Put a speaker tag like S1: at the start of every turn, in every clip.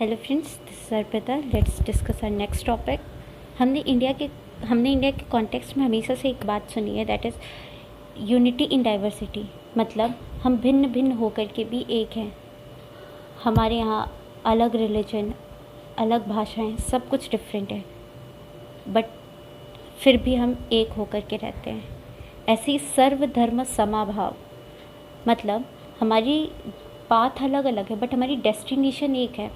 S1: Hello friends, this is Arpita. Let's discuss our next topic. हमने India के context में हमेशा से एक बात सुनी है, that is unity in diversity. मतलब हम भिन्न भिन्न होकर के भी एक हैं। हमारे यहाँ अलग रिलीजन, अलग भाषाएं, सब कुछ डिफरेंट है, बट फिर भी हम एक होकर के रहते हैं। ऐसी सर्वधर्म समाभाव, मतलब हमारी पाथ अलग अलग है बट हमारी डेस्टिनेशन एक है।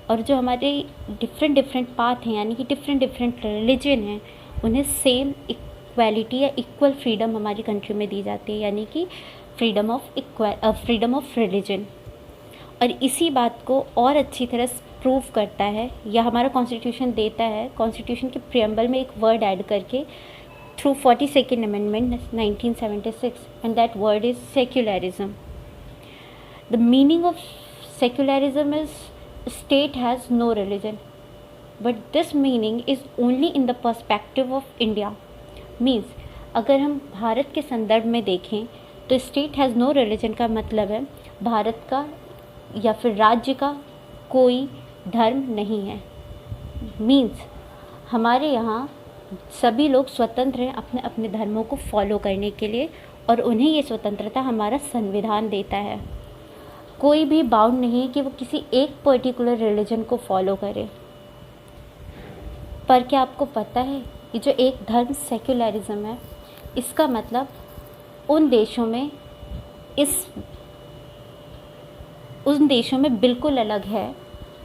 S1: और जो हमारे डिफरेंट पाथ हैं, यानी कि डिफरेंट रिलीजन हैं, उन्हें सेम इक्वालिटी या इक्वल फ्रीडम हमारी कंट्री में दी जाती है, यानी कि फ्रीडम ऑफ रिलीजन। और इसी बात को और अच्छी तरह प्रूव करता है या हमारा कॉन्स्टिट्यूशन देता है। कॉन्स्टिट्यूशन के प्रियम्बल में एक वर्ड ऐड करके through 42nd amendment 1976, and that word is secularism. The meaning of secularism is state has no religion, but this meaning is only in the perspective of India. Means अगर हम भारत के संदर्भ में देखें तो state has no religion का मतलब है भारत का या फिर राज्य का कोई धर्म नहीं है। Means हमारे यहाँ सभी लोग स्वतंत्र हैं अपने अपने धर्मों को फॉलो करने के लिए, और उन्हें ये स्वतंत्रता हमारा संविधान देता है। कोई भी बाउंड नहीं है कि वो किसी एक पर्टिकुलर रिलीजन को फॉलो करे। पर क्या आपको पता है ये जो एक धर्म सेक्युलरिज्म है, इसका मतलब उन देशों में बिल्कुल अलग है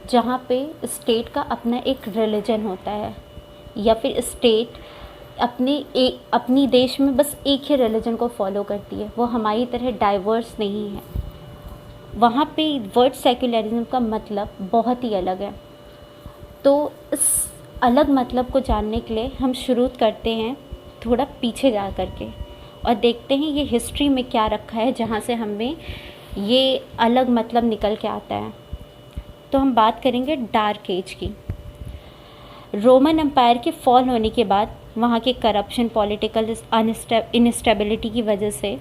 S1: जहाँ पे स्टेट का अपना एक रिलीजन होता है, या फिर स्टेट अपनी देश में बस एक ही रिलीजन को फॉलो करती है। वो हमारी तरह डाइवर्स नहीं है। वहाँ पे वर्ड सेक्युलरिज्म का मतलब बहुत ही अलग है। तो इस अलग मतलब को जानने के लिए हम शुरू करते हैं थोड़ा पीछे जा कर के और देखते हैं ये हिस्ट्री में क्या रखा है जहाँ से हमें ये अलग मतलब निकल के आता है। तो हम बात करेंगे डार्क एज की। रोमन एम्पायर के फॉल होने के बाद वहाँ के करप्शन, पॉलिटिकल इनस्टेबिलिटी की वजह से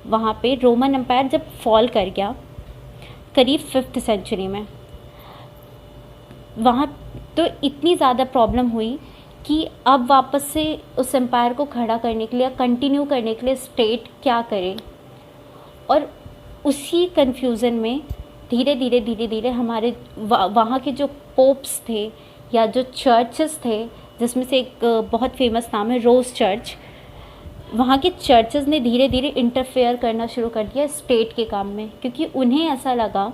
S1: वहाँ पे रोमन एम्पायर जब फॉल कर गया करीब 5th सेंचुरी में, वहाँ तो इतनी ज़्यादा प्रॉब्लम हुई कि अब वापस से उस एम्पायर को खड़ा करने के लिए, कंटिन्यू करने के लिए स्टेट क्या करे। और उसी कन्फ्यूज़न में धीरे धीरे हमारे वहाँ के जो पोप्स थे या जो चर्चेस थे, जिसमें से एक बहुत फेमस नाम है रोज़ चर्च, वहाँ के चर्चेस ने धीरे धीरे इंटरफेयर करना शुरू कर दिया स्टेट के काम में, क्योंकि उन्हें ऐसा लगा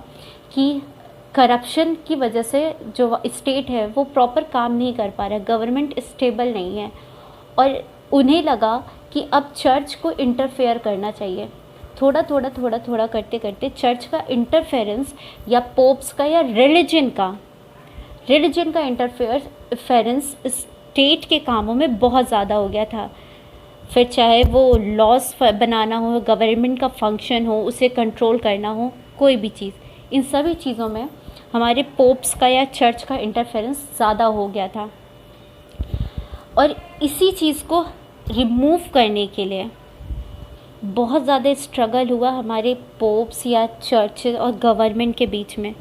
S1: कि करप्शन की वजह से जो स्टेट है वो प्रॉपर काम नहीं कर पा रहा है, गवर्नमेंट स्टेबल नहीं है। और उन्हें लगा कि अब चर्च को इंटरफेयर करना चाहिए। थोड़ा करते करते चर्च का इंटरफेरेंस या पोप्स का या रिलीजन का इंटरफेरेंस स्टेट के कामों में बहुत ज़्यादा हो गया था। फिर चाहे वो लॉस बनाना हो, गवर्नमेंट का फंक्शन हो, उसे कंट्रोल करना हो, कोई भी चीज़, इन सभी चीज़ों में हमारे पोप्स का या चर्च का इंटरफेरेंस ज़्यादा हो गया था। और इसी चीज़ को रिमूव करने के लिए बहुत ज़्यादा स्ट्रगल हुआ हमारे पोप्स या चर्च और गवर्नमेंट के बीच में।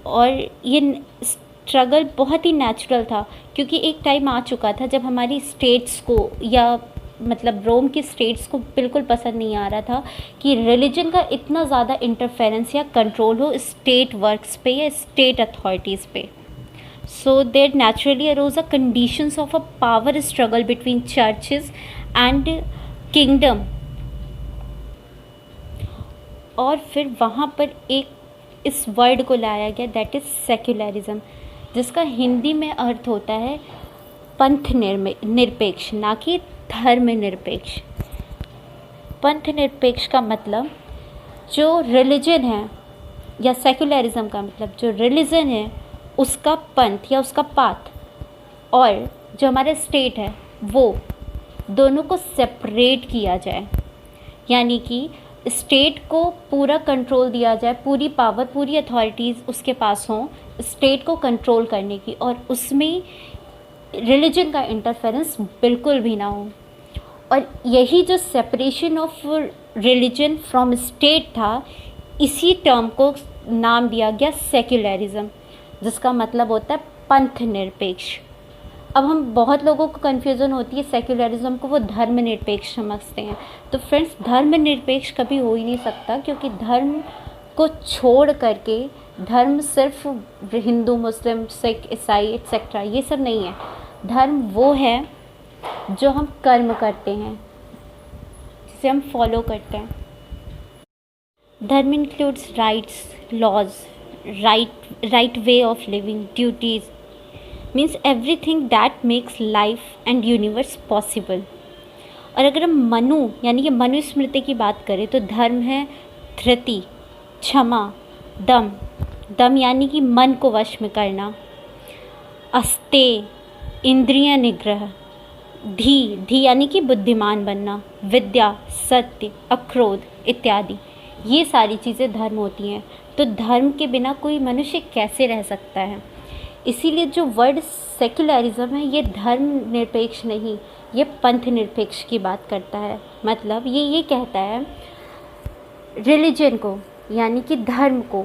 S1: और ये स्ट्रगल बहुत ही नेचुरल था, क्योंकि एक टाइम आ चुका था जब हमारी स्टेट्स को या मतलब रोम की स्टेट्स को बिल्कुल पसंद नहीं आ रहा था कि रिलीजन का इतना ज़्यादा इंटरफेरेंस या कंट्रोल हो स्टेट वर्क्स पे या स्टेट अथॉरिटीज़ पे। So there naturally arose a conditions of a power struggle between churches and kingdom. और फिर वहाँ पर एक इस वर्ड को लाया गया, दैट इज़ सेक्युलरिज्म, जिसका हिंदी में अर्थ होता है पंथ निरपेक्ष, ना कि धर्म निरपेक्ष। पंथ निरपेक्ष का मतलब जो रिलीजन है, या सेक्युलरिज्म का मतलब जो रिलीजन है उसका पंथ या उसका पाथ, और जो हमारा स्टेट है वो दोनों को सेपरेट किया जाए। यानी कि स्टेट को पूरा कंट्रोल दिया जाए, पूरी पावर, पूरी अथॉरिटीज़ उसके पास हों स्टेट को कंट्रोल करने की, और उसमें रिलीजन का इंटरफेरेंस बिल्कुल भी ना हो। और यही जो separation of religion from state था, इसी टर्म को नाम दिया गया सेक्युलरिज्म। जिसका मतलब होता है पंथ निरपेक्ष। अब हम बहुत लोगों को कन्फ्यूज़न होती है सेक्युलरिज्म को वो धर्मनिरपेक्ष समझते हैं। तो फ्रेंड्स, धर्मनिरपेक्ष कभी हो ही नहीं सकता, क्योंकि धर्म को छोड़ करके धर्म सिर्फ हिंदू, मुस्लिम, सिख, ईसाई एक्सेट्रा ये सब नहीं है। धर्म वो है जो हम कर्म करते हैं, जिसे हम फॉलो करते हैं। Dharma includes rights, laws, right way of living, duties, means everything that makes life and universe possible। और अगर हम मनु यानी कि मनुस्मृति की बात करें तो धर्म है धृति, क्षमा, दम, दम यानी कि मन को वश में करना, अस्तेय इंद्रिय निग्रह, धी यानी कि बुद्धिमान बनना, विद्या, सत्य, अक्रोध इत्यादि, ये सारी चीज़ें धर्म होती हैं। तो धर्म के बिना कोई मनुष्य कैसे रह सकता है? इसीलिए जो वर्ड सेक्युलरिज्म है ये धर्म निरपेक्ष नहीं, ये पंथ निरपेक्ष की बात करता है। मतलब ये कहता है रिलीजन को यानी कि धर्म को,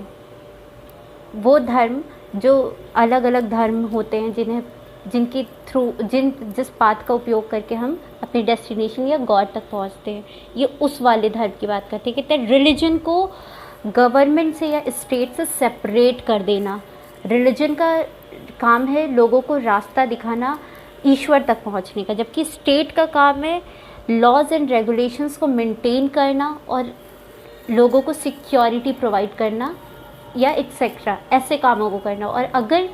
S1: वो धर्म जो अलग अलग धर्म होते हैं जिनके थ्रू जिस पाथ का उपयोग करके हम अपने डेस्टिनेशन या गॉड तक पहुंचते हैं, ये उस वाले धर्म की बात करते हैं। कहते हैं रिलीजन को गवर्नमेंट से या स्टेट से सेपरेट कर देना। रिलीजन का काम है लोगों को रास्ता दिखाना ईश्वर तक पहुंचने का, जबकि स्टेट का काम है लॉज एंड रेगुलेशंस को मेंटेन करना और लोगों को सिक्योरिटी प्रोवाइड करना या एक्सेट्रा ऐसे कामों को करना। और अगर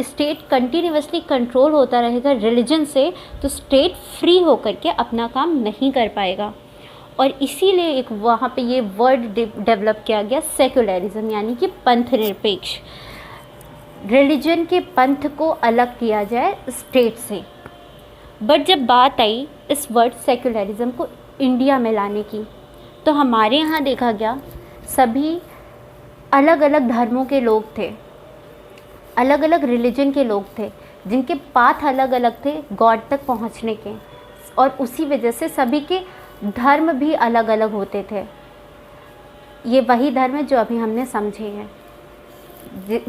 S1: स्टेट कंटिन्यूसली कंट्रोल होता रहेगा रिलीजन से तो स्टेट फ्री होकर के अपना काम नहीं कर पाएगा। और इसीलिए एक वहाँ पे ये वर्ड डेवलप किया गया सेक्युलरिज्म यानी कि पंथ निरपेक्ष। रिलीजन के पंथ को अलग किया जाए स्टेट से। बट जब बात आई इस वर्ड सेक्युलरिज्म को इंडिया में लाने की, तो हमारे यहाँ देखा गया सभी अलग अलग धर्मों के लोग थे, अलग अलग रिलीजन के लोग थे, जिनके पाथ अलग अलग थे गॉड तक पहुँचने के, और उसी वजह से सभी के धर्म भी अलग अलग होते थे। ये वही धर्म है जो अभी हमने समझे हैं,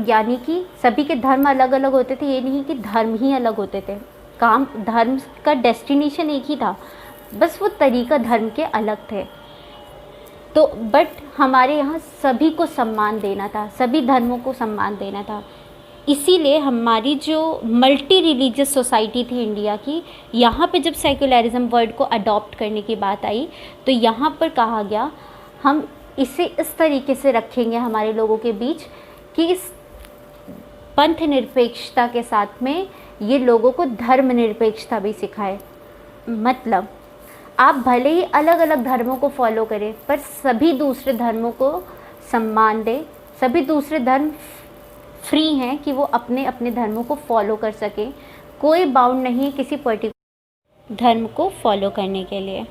S1: यानी कि सभी के धर्म अलग अलग होते थे। ये नहीं कि धर्म ही अलग होते थे, काम धर्म का डेस्टिनेशन एक ही था, बस वो तरीका धर्म के अलग थे। तो बट हमारे यहाँ सभी को सम्मान देना था, सभी धर्मों को सम्मान देना था। इसीलिए हमारी जो मल्टी रिलीजियस सोसाइटी थी इंडिया की, यहाँ पे जब सेक्युलरिज्म वर्ड को अडॉप्ट करने की बात आई तो यहाँ पर कहा गया हम इसे इस तरीके से रखेंगे हमारे लोगों के बीच कि इस पंथ निरपेक्षता के साथ में ये लोगों को धर्म निरपेक्षता भी सिखाए। मतलब आप भले ही अलग अलग धर्मों को फॉलो करें पर सभी दूसरे धर्मों को सम्मान दें। सभी दूसरे धर्म फ्री हैं कि वो अपने अपने धर्मों को फॉलो कर सकें। कोई बाउंड नहीं है किसी पर्टिकुलर धर्म को फॉलो करने के लिए।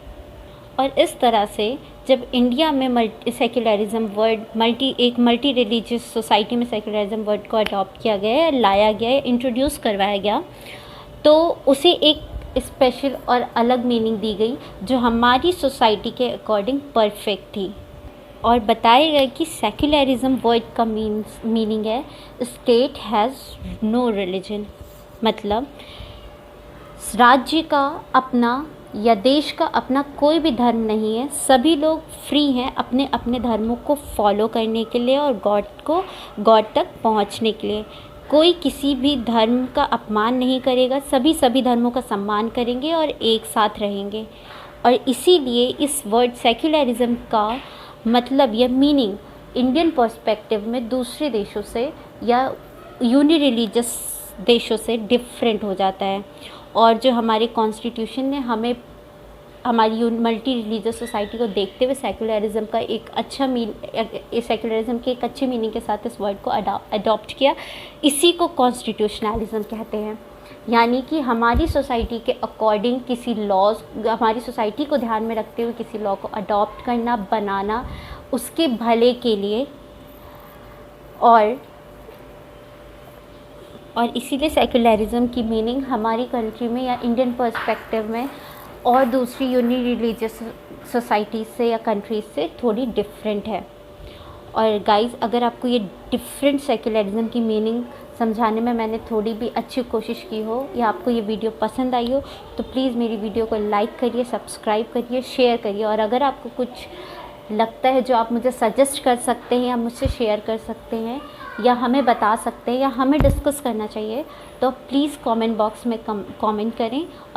S1: और इस तरह से जब इंडिया में सेक्युलरिज्म वर्ड एक मल्टी रिलीजियस सोसाइटी में सेक्युलरिज्म वर्ड को अडॉप्ट किया गया है, लाया गया है, इंट्रोड्यूस करवाया गया, तो उसे एक स्पेशल और अलग मीनिंग दी गई जो हमारी सोसाइटी के अकॉर्डिंग परफेक्ट थी। और बताया गया कि सेक्युलरिज्म वर्ड का मीनिंग है स्टेट हैज़ नो रिलीजन। मतलब राज्य का अपना या देश का अपना कोई भी धर्म नहीं है, सभी लोग फ्री हैं अपने अपने धर्मों को फॉलो करने के लिए और गॉड तक पहुंचने के लिए। कोई किसी भी धर्म का अपमान नहीं करेगा, सभी धर्मों का सम्मान करेंगे और एक साथ रहेंगे। और इसीलिए इस वर्ड सेक्युलरिज्म का मतलब या मीनिंग इंडियन पर्सपेक्टिव में दूसरे देशों से या यूनि रिलीजियस देशों से डिफरेंट हो जाता है। और जो हमारे कॉन्स्टिट्यूशन ने हमें हमारी मल्टी रिलीजियस सोसाइटी को देखते हुए सेक्युलरिज्म का एक अच्छा सेक्युलरिज्म के एक अच्छे मीनिंग के साथ इस वर्ड को अडॉप्ट किया। इसी को कॉन्स्टिट्यूशनलिज्म कहते हैं। यानी कि हमारी सोसाइटी के अकॉर्डिंग किसी लॉज, हमारी सोसाइटी को ध्यान में रखते हुए किसी लॉ को अडॉप्ट करना, बनाना उसके भले के लिए। और इसीलिए सेक्युलरिज्म की मीनिंग हमारी कंट्री में या इंडियन पर्सपेक्टिव में और दूसरी यूनि रिलीजियस सोसाइटी से या कंट्रीज से थोड़ी डिफरेंट है। और गाइस, अगर आपको ये डिफरेंट सेक्युलरिज्म की मीनिंग समझाने में मैंने थोड़ी भी अच्छी कोशिश की हो या आपको ये वीडियो पसंद आई हो तो प्लीज़ मेरी वीडियो को लाइक करिए, सब्सक्राइब करिए, शेयर करिए। और अगर आपको कुछ लगता है जो आप मुझे सजेस्ट कर सकते हैं या मुझसे शेयर कर सकते हैं या हमें बता सकते हैं या हमें डिस्कस करना चाहिए तो प्लीज़ कमेंट बॉक्स में कमेंट करें। और